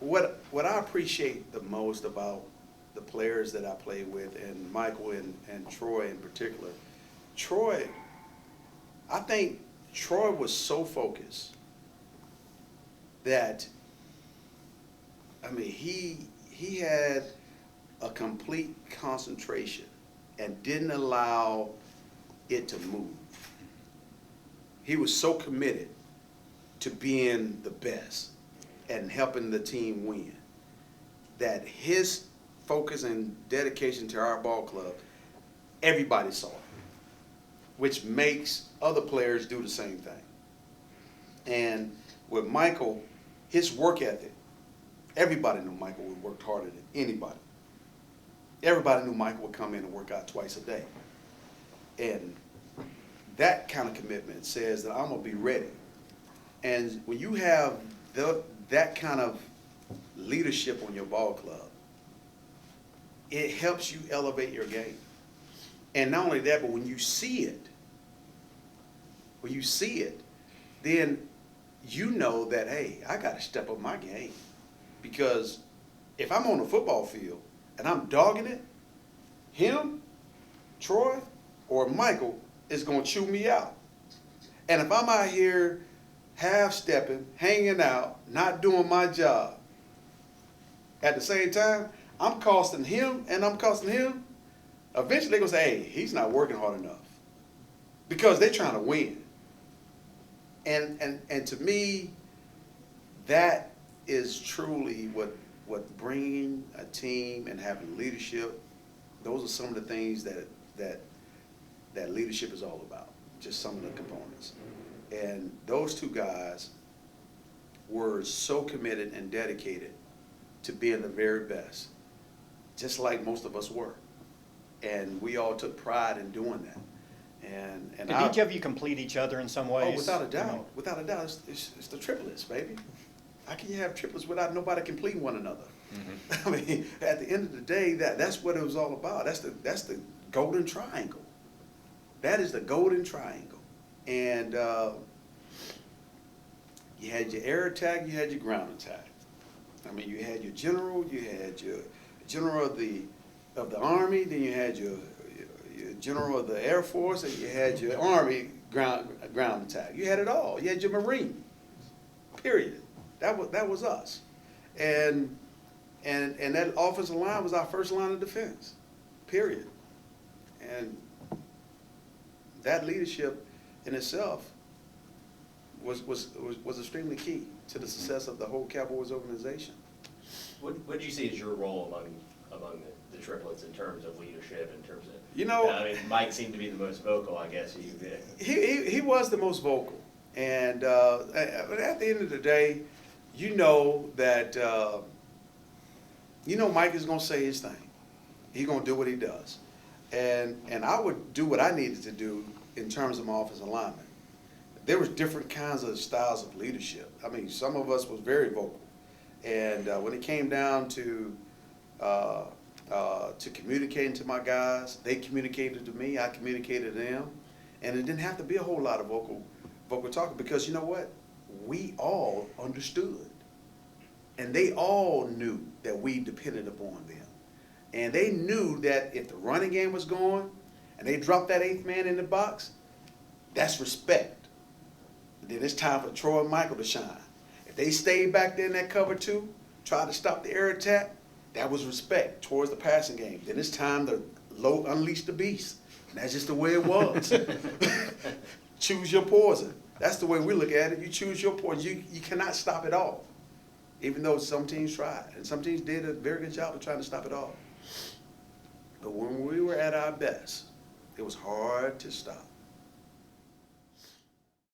what I appreciate the most about the players that I play with, and Michael and Troy in particular, Troy, I think Troy was so focused that, I mean, he had a complete concentration and didn't allow it to move. He was so committed to being the best and helping the team win that his focus and dedication to our ball club, everybody saw it, which makes other players do the same thing. And with Michael, his work ethic, everybody knew Michael would work harder than anybody. Everybody knew Michael would come in and work out twice a day. And that kind of commitment says that I'm going to be ready. And when you have that kind of leadership on your ball club, it helps you elevate your game. And not only that, but when you see it, then you know that, hey, I got to step up my game. Because if I'm on the football field and I'm dogging it, him, Troy, or Michael is going to chew me out. And if I'm out here half-stepping, hanging out, not doing my job, at the same time, I'm costing him and I'm costing him, eventually they're going to say, hey, he's not working hard enough. Because they're trying to win. And to me, that is truly what bringing a team and having leadership, those are some of the things that leadership is all about, just some of the components. And those two guys were so committed and dedicated to being the very best, just like most of us were. And we all took pride in doing that. And Did each of you complete each other in some ways? Oh, without a doubt. Without a doubt. It's the triplets, baby. How can you have triplets without nobody completing one another? Mm-hmm. I mean, at the end of the day, that's what it was all about. That's the golden triangle. That is the golden triangle. And you had your air attack, you had your ground attack. I mean, you had your general, you had your general of the Army, then you had your general of the Air Force, and you had your Army ground attack. You had it all. You had your Marine. Period. That was us. And that offensive line was our first line of defense. Period. And that leadership in itself was extremely key to the success of the whole Cowboys organization. What do you see as your role among the triplets in terms of leadership, in terms of, I mean, Mike seemed to be the most vocal, I guess. He was the most vocal. And at the end of the day, you know that, Mike is going to say his thing. He's going to do what he does. And I would do what I needed to do in terms of my offensive lineman. There was different kinds of styles of leadership. I mean, some of us was very vocal. And when it came down to communicating to my guys, they communicated to me, I communicated to them. And it didn't have to be a whole lot of vocal talking, because you know what? We all understood. And they all knew that we depended upon them. And they knew that if the running game was going and they dropped that eighth man in the box, that's respect. Then it's time for Troy and Michael to shine. If they stayed back there in that cover two, tried to stop the air attack, that was respect towards the passing game. Then it's time to unleash the beast. And that's just the way it was. Choose your poison. That's the way we look at it. You choose your poison. You cannot stop it all. Even though some teams tried. And some teams did a very good job of trying to stop it all. But when we were at our best, it was hard to stop.